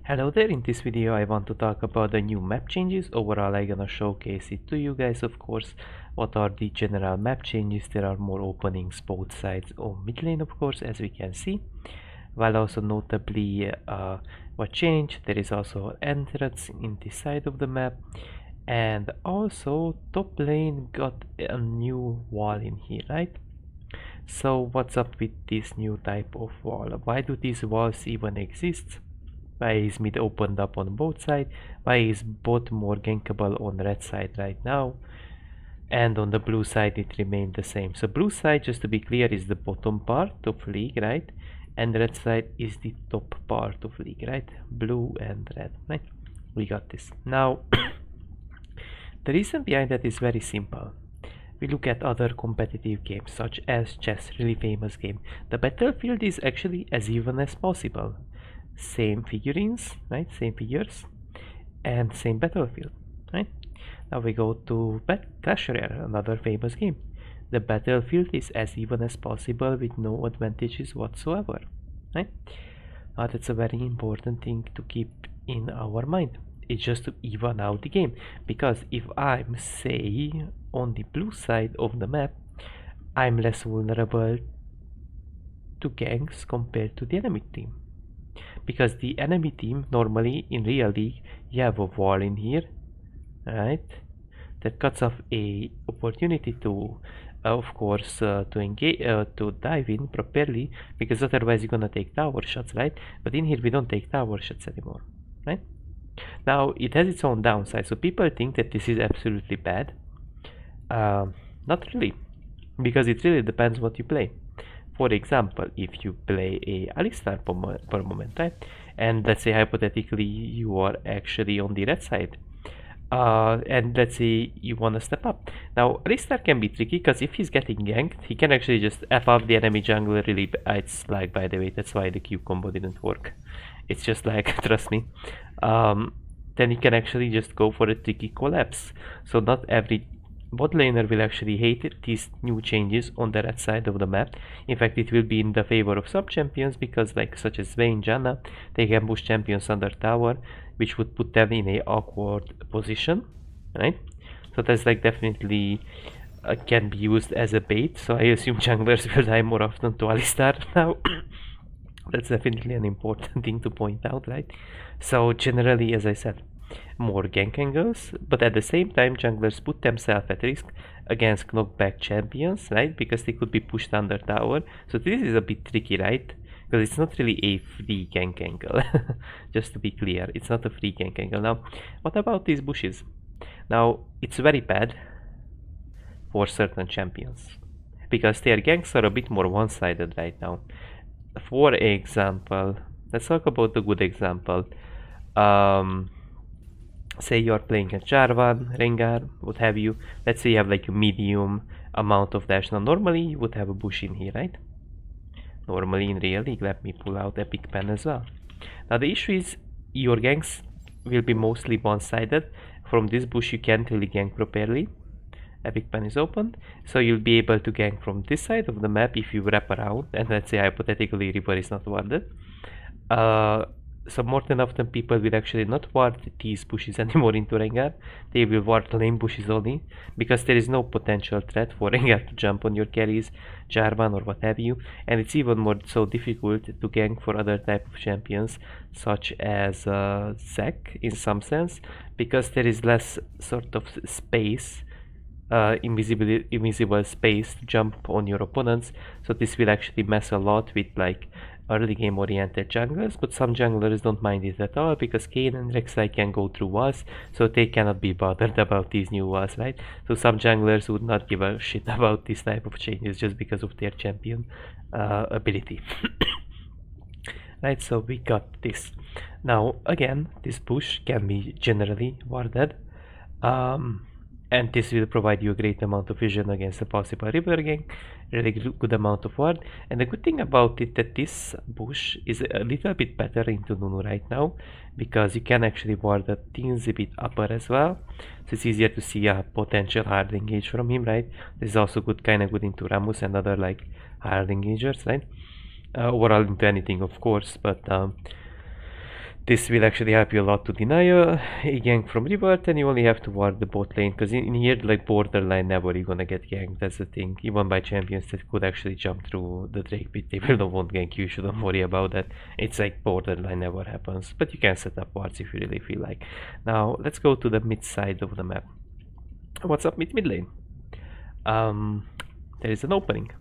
Hello there, in this video I want to talk about the new map changes. Overall I'm gonna showcase it to you guys, of course. What are the general map changes? There are more openings both sides of mid lane, of course, as we can see. While also notably what changed, there is also entrance in this side of the map. And also top lane got a new wall in here, right? So what's up with this new type of wall? Why do these walls even exist? Why is mid opened up on both sides? Why is bot more gankable on red side right now? And on the blue side it remained the same. So blue side, just to be clear, is the bottom part of league, right? And red side is the top part of league, right? Blue and red, right? We got this. Now, the reason behind that is very simple. We look at other competitive games such as chess, really famous game. The battlefield is actually as even as possible. Same figurines, right? Same figures and same battlefield, right? Now we go to Clash Royale, another famous game. The battlefield is as even as possible with no advantages whatsoever, right? Now that's a very important thing to keep in our mind. It's just to even out the game, because if I'm, say, on the blue side of the map, I'm less vulnerable to ganks compared to the enemy team. Because the enemy team, normally in real league, you have a wall in here, right? That cuts off a opportunity to, of course, to engage, to dive in properly, because otherwise you're gonna take tower shots, right? But in here we don't take tower shots anymore, right? Now it has its own downside, so people think that this is absolutely bad. Not really, because it really depends what you play. For example, if you play a Alistar per moment, right? And let's say hypothetically you are actually on the red side, and let's say you want to step up. Now Alistar can be tricky, because if he's getting ganked, he can actually just F up the enemy jungler really. It's like, by the way, that's why the Q combo didn't work. It's just like, trust me. Then you can actually just go for a tricky collapse. So not every bot laner will actually hate these new changes on the red side of the map. In fact, it will be in the favor of some champions, because like such as Vayne, Janna, they can push champions under tower, which would put them in a awkward position, right? So that's like definitely can be used as a bait. So I assume junglers will die more often to Alistar now. That's definitely an important thing to point out, right? So generally, as I said, more gank angles, but at the same time junglers put themselves at risk against knockback champions, right? Because they could be pushed under tower. So this is a bit tricky, right? Because it's not really a free gank angle. Just to be clear, it's not a free gank angle. Now, what about these bushes? Now, it's very bad for certain champions, because their ganks are a bit more one-sided right now. For example, let's talk about the good example. Say you're playing a Jarvan, Rengar, what have you. Let's say you have like a medium amount of dash. Now normally you would have a bush in here, right? Normally in real league. Let me pull out Epic Pen as well. Now the issue is your ganks will be mostly one-sided. From this bush you can't really gank properly. Epic Pen is opened, so you'll be able to gank from this side of the map if you wrap around, and let's say hypothetically Reaper is not warded. So more than often people will actually not ward these bushes anymore into Rengar. They will ward lane bushes only, because there is no potential threat for Rengar to jump on your carries, Jarvan or what have you. And it's even more so difficult to gank for other type of champions such as Zac in some sense, because there is less sort of space, invisible space to jump on your opponents. So this will actually mess a lot with like early game oriented junglers, but some junglers don't mind it at all, because Kayn and Rek'Sai can go through walls, so they cannot be bothered about these new walls, right? So some junglers would not give a shit about this type of changes just because of their champion ability. Right, so we got this. Now again, this push can be generally warded, and this will provide you a great amount of vision against a possible river gank, really good amount of ward. And the good thing about it that this bush is a little bit better into Nunu right now, because you can actually ward a teensy bit upper as well, so it's easier to see a potential hard engage from him, right? This is also good, kind of good into Ramus and other like hard engagers, right? Overall into anything, of course, but This will actually help you a lot to deny a gank from revert, and you only have to ward the bot lane, because in here, like, borderline never you're gonna get ganked, that's the thing. Even by champions that could actually jump through the Drake pit, they will won't gank you, shouldn't worry about that. It's like borderline never happens, but you can set up wards if you really feel like. Now, let's go to the mid side of the map. What's up mid lane? There is an opening.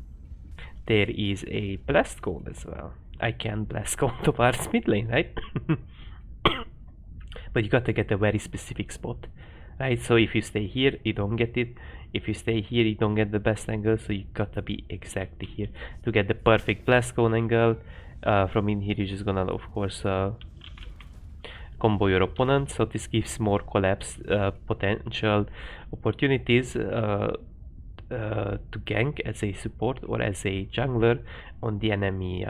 There is a blast cone as well. I can blast cone towards mid lane, right? But you gotta get a very specific spot, right? So if you stay here, you don't get it. If you stay here, you don't get the best angle. So you gotta be exactly here to get the perfect blast cone angle. From in here, you're just gonna, of course, combo your opponent. So this gives more collapse potential opportunities to gank as a support or as a jungler on the enemy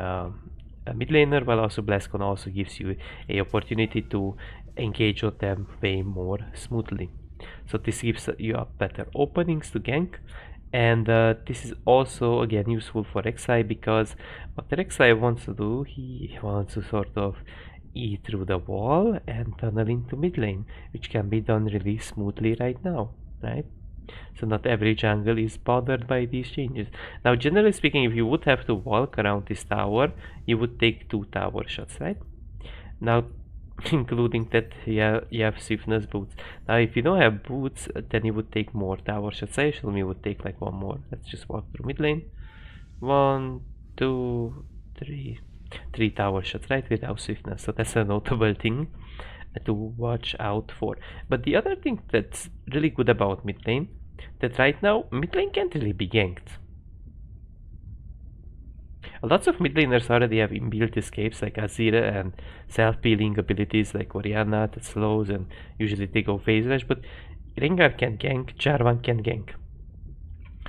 mid laner, while also Blastcon also gives you a opportunity to engage on them way more smoothly. So this gives you up better openings to gank, and this is also again useful for Rek'Sai, because what Rek'Sai wants to do, he wants to sort of eat through the wall and tunnel into mid lane, which can be done really smoothly right now, right? So not every jungle is bothered by these changes. Now, generally speaking, if you would have to walk around this tower, you would take 2 tower shots, right? Now, including that you have swiftness boots. Now, if you don't have boots, then you would take more tower shots. I usually would take like 1 more. Let's just walk through mid lane. 1, 2, 3. 3 tower shots, right? Without swiftness. So that's a notable thing to watch out for. But the other thing that's really good about mid lane, that right now mid lane can't really be ganked. Lots of mid laners already have inbuilt escapes like Azira and self-peeling abilities like Orianna that slows and usually they go phase rush, but Rengar can gank, Jarvan can gank.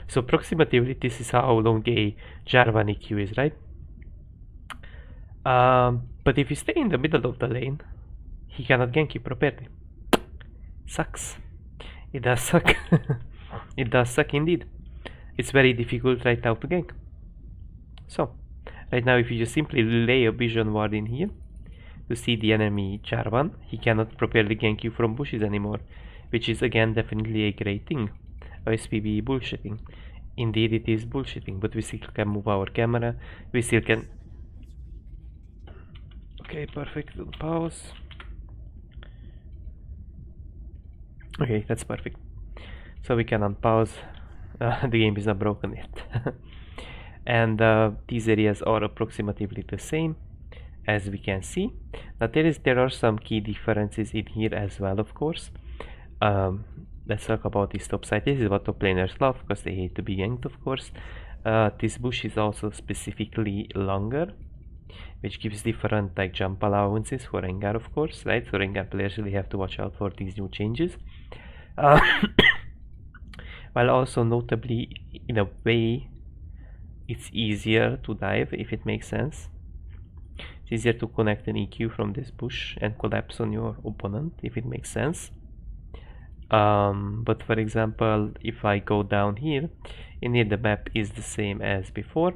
So proximately, this is how long a Jarvan EQ is, right? But if you stay in the middle of the lane, he cannot gank you properly. Sucks. It does suck. It does suck indeed. It's very difficult right now to gank. So, right now if you just simply lay a vision ward in here to see the enemy Jarvan, he cannot properly gank you from bushes anymore, which is again definitely a great thing. OSPB bullshitting. Indeed it is bullshitting, but we still can move our camera. We still can... Okay, perfect. Pause. Okay, that's perfect. So we can unpause. The game is not broken yet. And these areas are approximately the same, as we can see. Now there are some key differences in here as well, of course. Let's talk about this top side. This is what top laners love, because they hate to be ganked, of course. This bush is also specifically longer, which gives different like jump allowances for Rengar, of course, right? So Rengar players really have to watch out for these new changes. While also notably, in a way, it's easier to dive, if it makes sense. It's easier to connect an EQ from this bush and collapse on your opponent, if it makes sense. But for example, if I go down here, in here the map is the same as before.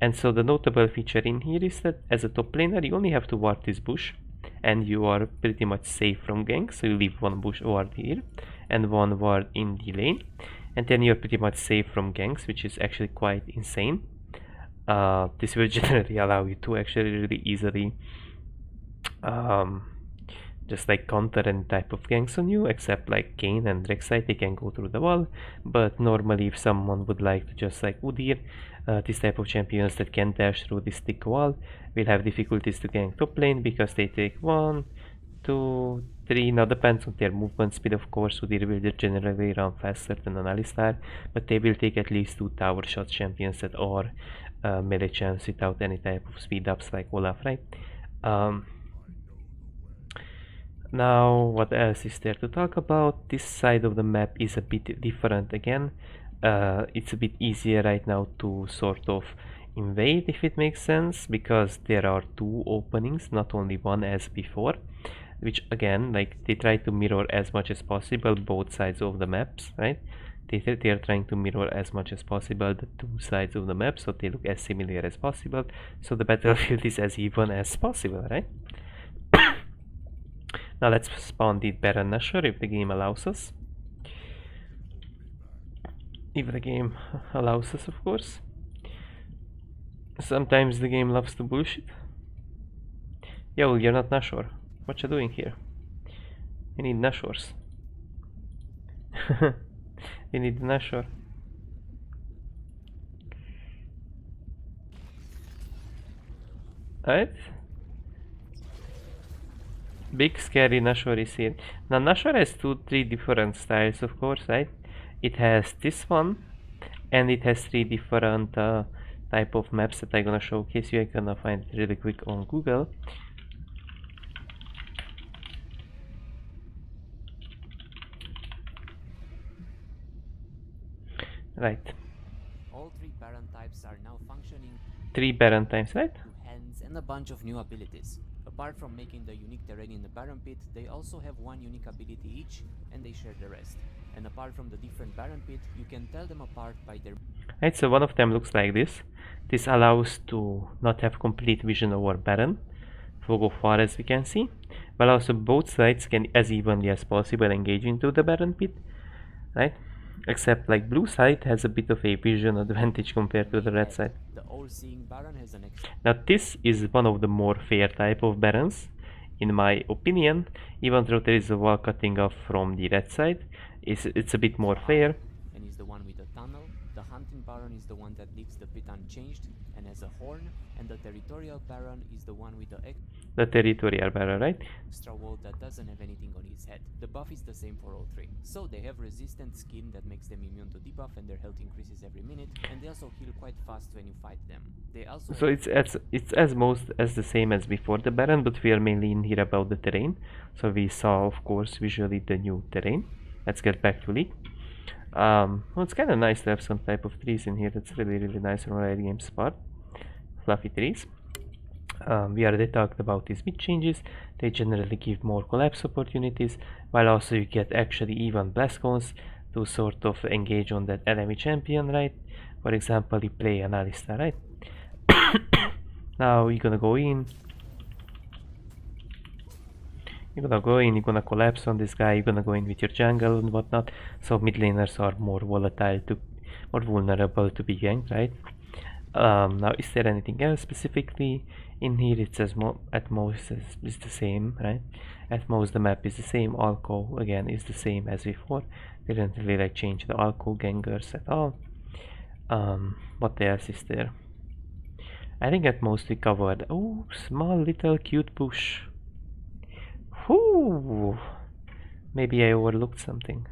And so the notable feature in here is that as a top laner, you only have to ward this bush, and you are pretty much safe from ganks. So you leave 1 bush ward here and 1 ward in the lane, and then you're pretty much safe from ganks, which is actually quite insane. This will generally allow you to actually really easily just like counter any type of ganks on you, except like Kayn and Rek'Sai, they can go through the wall. But normally if someone would like to just like Udyr, this type of champions that can dash through this thick wall, will have difficulties to gank top lane, because they take 1, 2, 3, now depends on their movement speed, of course. Udyr will generally run faster than an Alistar, but they will take at least 2 tower shots champions that are melee champs without any type of speed ups like Olaf, right? Now, what else is there to talk about? This side of the map is a bit different again. It's a bit easier right now to sort of invade, if it makes sense, because there are 2 openings, not only 1 as before, which again, like, they try to mirror as much as possible both sides of the maps, right? They are trying to mirror as much as possible the 2 sides of the map, so they look as similar as possible, so the battlefield is as even as possible, right? Now let's spawn the Baron Nashor if the game allows us. If the game allows us, of course. Sometimes the game loves to bullshit. Yo, you're not Nashor. What you doing here? We need Nashors. We need the Nashor. Right? Big scary Nashor is here. Now Nashor has three different styles, of course, right? It has this one, and it has three different type of maps that I'm gonna showcase you. I'm gonna find it really quick on Google. Right. All three Baron types are now functioning. Three Baron types, right? Hands and a bunch of new abilities. Apart from making the unique terrain in the Baron pit, they also have one unique ability each, and they share the rest. And apart from the different Baron pit, you can tell them apart by their... Right, so one of them looks like this. This allows to not have complete vision over Baron, to go far as we can see, but also both sides can as evenly as possible engage into the Baron pit, right? Except like blue side has a bit of a vision advantage compared to the red side. The all-seeing Baron has an extra... Now this is one of the more fair type of Barons, in my opinion, even though there is a wall cutting off from the red side, it's a bit more fair. And is the one with the tunnel. The hunting Baron is the one that leaves the pit unchanged and has a horn, and the territorial Baron is the one with the territorial Baron, right? extra wall that doesn't have anything on his head. The buff is the same for all three. So they have resistant skin that makes them immune to debuff, and their health increases every minute, and they also heal quite fast when you fight them. They also so it's as most as the same as before the Baron, but we are mainly in here about the terrain. So we saw, of course, visually the new terrain. Let's get back to League. Well, it's kind of nice to have some type of trees in here. That's really nice from a early game spot. Fluffy trees. We already talked about these mid changes. They generally give more collapse opportunities, while also you get actually even blast cones to sort of engage on that enemy champion, right? For example, you play an Alistar, right? Now you're gonna go in. You're gonna collapse on this guy, you're gonna go in with your jungle and whatnot. So mid laners are more vulnerable to be ganked, right? Now is there anything else specifically in here? It says at most is the same, right? At most the map is the same. Alco again is the same as before. They didn't really like change the Alco gangers at all. What else is there? I think at most we covered. Oh, small little cute bush. Whoo! Maybe I overlooked something.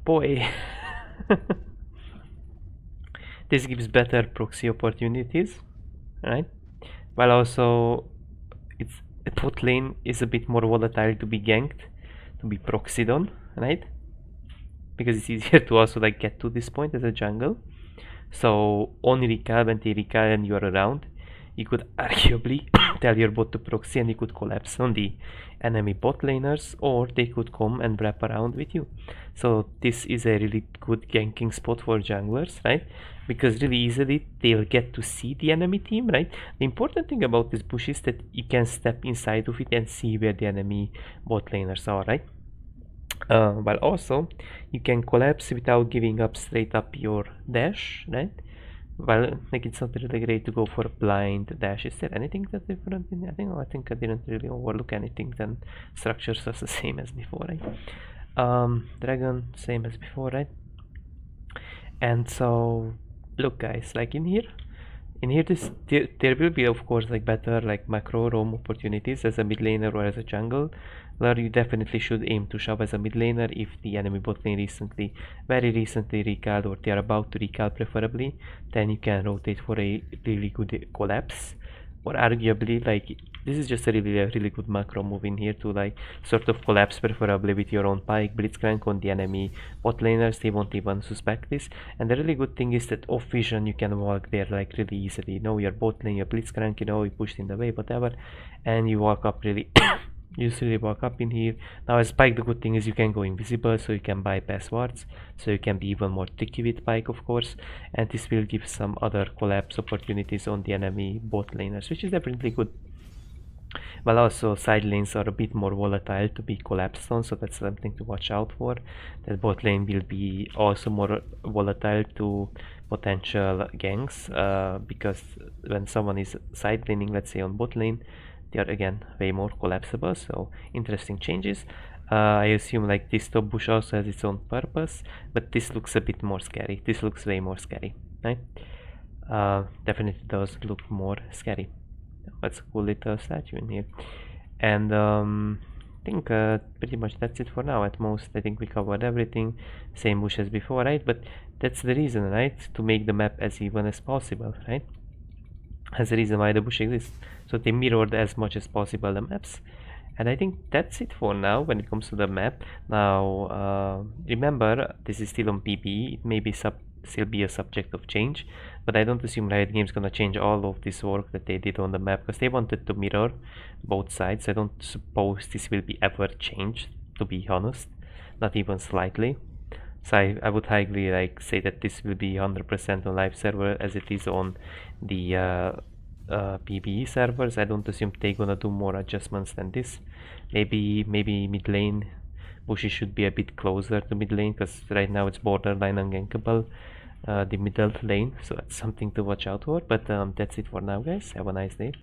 Boy. This gives better proxy opportunities, right? While also it's bot lane is a bit more volatile to be ganked, to be proxied on, right? Because it's easier to also like get to this point as a jungle. So on recall, when they recall and you are around, you could arguably tell your bot to proxy and you could collapse on the enemy bot laners, or they could come and wrap around with you. So this is a really good ganking spot for junglers, right? Because really easily they'll get to see the enemy team, right? The important thing about this bush is that you can step inside of it and see where the enemy bot laners are, right? But also you can collapse without giving up straight up your dash, right? Well, like it's not really great to go for a blind dash. Is there anything that's different in I think I didn't really overlook anything. Then structures was the same as before, right? Dragon, same as before, right? And so look guys, like in here there will be of course like better like macro roam opportunities as a mid laner or as a jungle, where you definitely should aim to shove as a mid laner if the enemy bot lane very recently recalled, or they are about to recall preferably. Then you can rotate for a really good collapse, or arguably like this is just a really good macro move in here to like sort of collapse preferably with your own pike blitzcrank on the enemy bot laners. They won't even suspect this, and the really good thing is that off vision you can walk there like really easily. You know your bot lane, your blitzcrank, you know, you pushed in the way, whatever, and you walk up really usually walk up in here. Now as Pike, the good thing is you can go invisible, so you can bypass wards, so you can be even more tricky with Pike, of course, and this will give some other collapse opportunities on the enemy bot laners, which is definitely good. Well, also side lanes are a bit more volatile to be collapsed on, so that's something to watch out for. That bot lane will be also more volatile to potential ganks, because when someone is side laning, let's say on bot lane, they are again way more collapsible, so interesting changes. I assume like this top bush also has its own purpose, but this looks a bit more scary. This looks way more scary, right? Definitely does look more scary. Let's cool little statue in here. And I think pretty much that's it for now. At most, I think we covered everything. Same bush as before, right? But that's the reason, right? To make the map as even as possible, right? That's the reason why the bush exists. So they mirrored as much as possible the maps. And I think that's it for now when it comes to the map. Now, remember, this is still on PBE. It may be still be a subject of change, but I don't assume Riot Games gonna change all of this work that they did on the map, because they wanted to mirror both sides. I don't suppose this will be ever changed, to be honest, not even slightly. So I would highly like say that this will be 100% on live server as it is on the PBE servers. I don't assume they're gonna do more adjustments than this. Maybe mid lane Bushi should be a bit closer to mid lane, because right now it's borderline ungankable, the middle lane, so that's something to watch out for. But that's it for now, guys. Have a nice day.